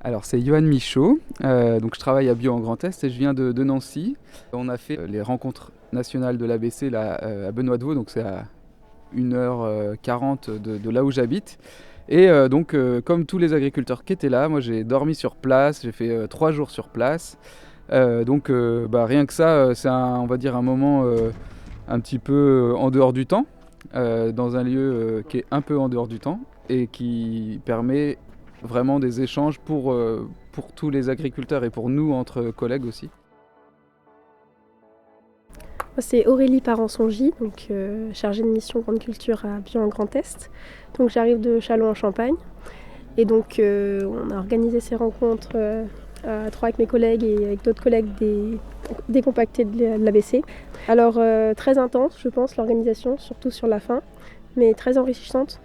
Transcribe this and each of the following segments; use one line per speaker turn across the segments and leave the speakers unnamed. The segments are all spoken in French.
Alors c'est Johan Michaud, donc je travaille à Bio en Grand Est et je viens de Nancy. On a fait les rencontres nationales de l'ABC là, à Benoît-de-Vaux, donc c'est à 1h40 de là où j'habite. Et donc comme tous les agriculteurs qui étaient là, moi j'ai dormi sur place, j'ai fait 3 jours sur place. Donc rien que ça, c'est on va dire un moment un petit peu en dehors du temps, dans un lieu qui est un peu en dehors du temps et qui permet vraiment des échanges pour tous les agriculteurs et pour nous entre collègues aussi.
Moi, c'est Aurélie Parançongy, donc chargée de mission Grande Culture à Bio en Grand Est. Donc j'arrive de Châlons-en-Champagne et donc on a organisé ces rencontres à trois avec mes collègues et avec d'autres collègues décompactés de l'ABC. Alors très intense je pense l'organisation, surtout sur la fin, mais très enrichissante.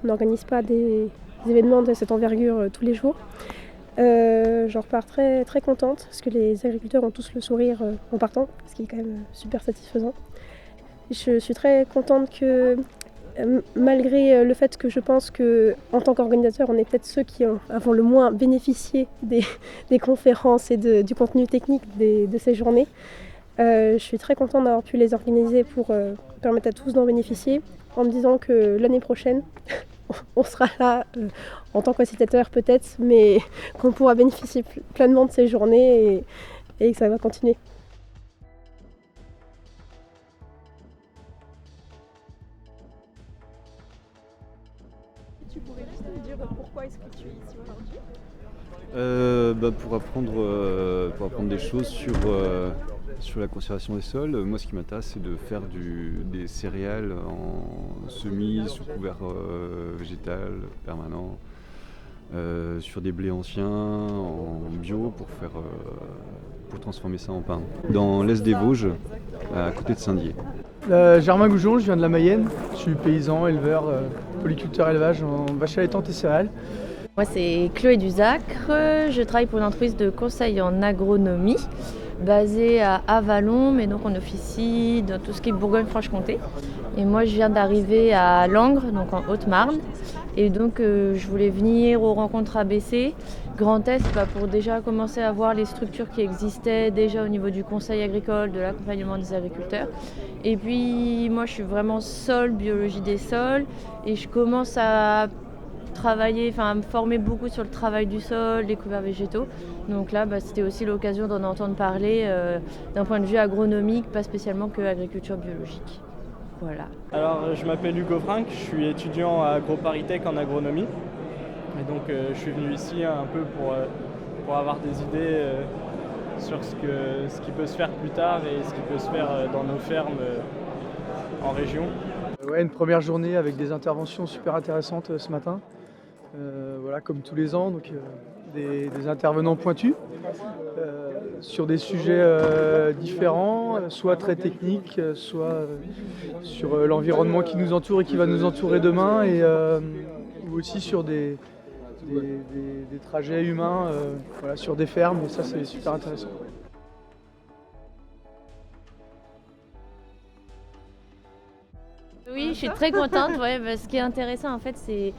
On n'organise pas des événements de cette envergure tous les jours. J'en repars très, très contente parce que les agriculteurs ont tous le sourire en partant, ce qui est quand même super satisfaisant. Je suis très contente que malgré le fait que je pense qu'en tant qu'organisateur, on est peut-être ceux qui avons le moins bénéficié des conférences et du contenu technique de ces journées, je suis très contente d'avoir pu les organiser pour permettre à tous d'en bénéficier, en me disant que l'année prochaine, on sera là en tant qu'facilitateur peut-être, mais qu'on pourra bénéficier pleinement de ces journées et que ça va continuer. Tu pourrais juste me dire pourquoi est-ce que tu es ici aujourd'hui ?
Pour apprendre des choses sur la conservation des sols. Moi, ce qui m'intéresse, c'est de faire des céréales en semis, sous couvert végétal permanent, sur des blés anciens, en bio, pour transformer ça en pain. Dans l'est des Vosges, à côté de Saint-Dié.
Germain Goujon, je viens de la Mayenne. Je suis paysan, éleveur, polyculteur élevage en vaches allaitantes et céréales.
Moi, c'est Chloé Duzacre. Je travaille pour une entreprise de conseil en agronomie basée à Avallon, mais donc on officie dans tout ce qui est Bourgogne-Franche-Comté. Et moi, je viens d'arriver à Langres, donc en Haute-Marne. Et donc, je voulais venir aux rencontres ABC Grand Est pour déjà commencer à voir les structures qui existaient déjà au niveau du conseil agricole, de l'accompagnement des agriculteurs. Et puis, moi, je suis vraiment sol, biologie des sols, et je commence à me former beaucoup sur le travail du sol, les couverts végétaux. Donc là, c'était aussi l'occasion d'en entendre parler d'un point de vue agronomique, pas spécialement que agriculture biologique. Voilà.
Alors, je m'appelle Hugo Franck, je suis étudiant à AgroParisTech en agronomie. Et donc, je suis venu ici un peu pour avoir des idées sur ce qui peut se faire plus tard et ce qui peut se faire dans nos fermes en région.
Ouais, une première journée avec des interventions super intéressantes ce matin. Voilà, comme tous les ans, donc des intervenants pointus sur des sujets différents, soit très techniques, soit sur l'environnement qui nous entoure et qui va nous entourer demain, ou aussi sur des trajets humains sur des fermes, et ça c'est super intéressant.
Oui, je suis très contente. Ce qui est intéressant en fait, c'est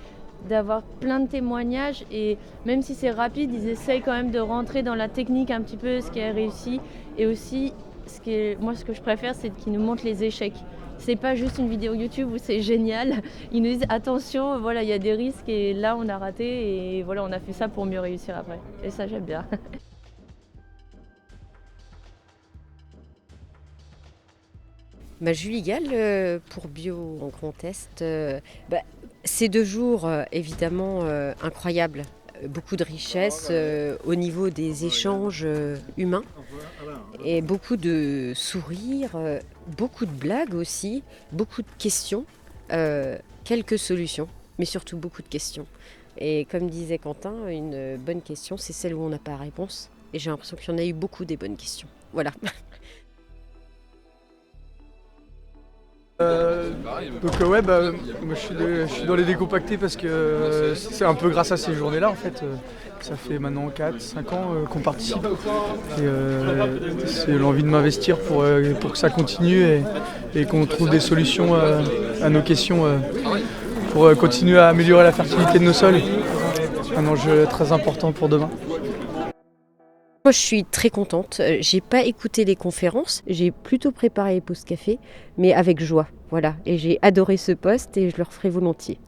d'avoir plein de témoignages et même si c'est rapide, ils essayent quand même de rentrer dans la technique un petit peu, ce qui est réussi. Et aussi, ce que je préfère, c'est qu'ils nous montrent les échecs. c'est pas juste une vidéo YouTube où c'est génial. Ils nous disent attention, voilà, il y a des risques et là on a raté et voilà, on a fait ça pour mieux réussir après. Et ça j'aime bien.
Julie Gall, pour Bio en Grand Est, ces 2 jours évidemment incroyables. Beaucoup de richesse au niveau des échanges humains et beaucoup de sourires, beaucoup de blagues aussi, beaucoup de questions, quelques solutions, mais surtout beaucoup de questions. Et comme disait Quentin, une bonne question, c'est celle où on n'a pas la réponse. Et j'ai l'impression qu'il y en a eu beaucoup des bonnes questions. Voilà.
Moi je suis dans les décompactés parce que c'est un peu grâce à ces journées-là en fait. Ça fait maintenant 4-5 ans qu'on participe. Et c'est l'envie de m'investir pour que ça continue et qu'on trouve des solutions à nos questions pour continuer à améliorer la fertilité de nos sols. Un enjeu très important pour demain.
Moi, je suis très contente. J'ai pas écouté les conférences, j'ai plutôt préparé les pauses café, mais avec joie. Voilà. Et j'ai adoré ce poste et je le referai volontiers.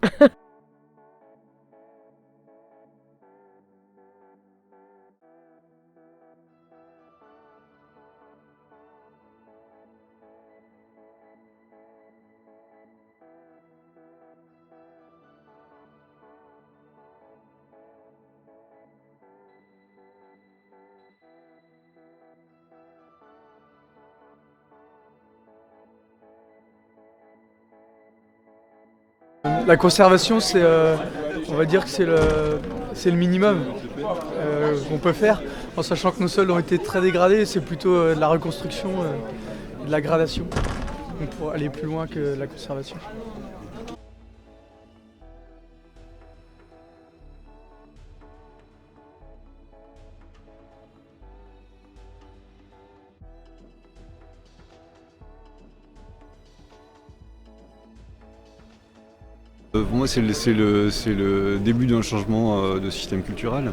La conservation, on va dire que c'est le minimum qu'on peut faire, en sachant que nos sols ont été très dégradés. C'est plutôt de la reconstruction, de la gradation, donc pour aller plus loin que la conservation.
Pour moi, c'est le début d'un changement de système culturel.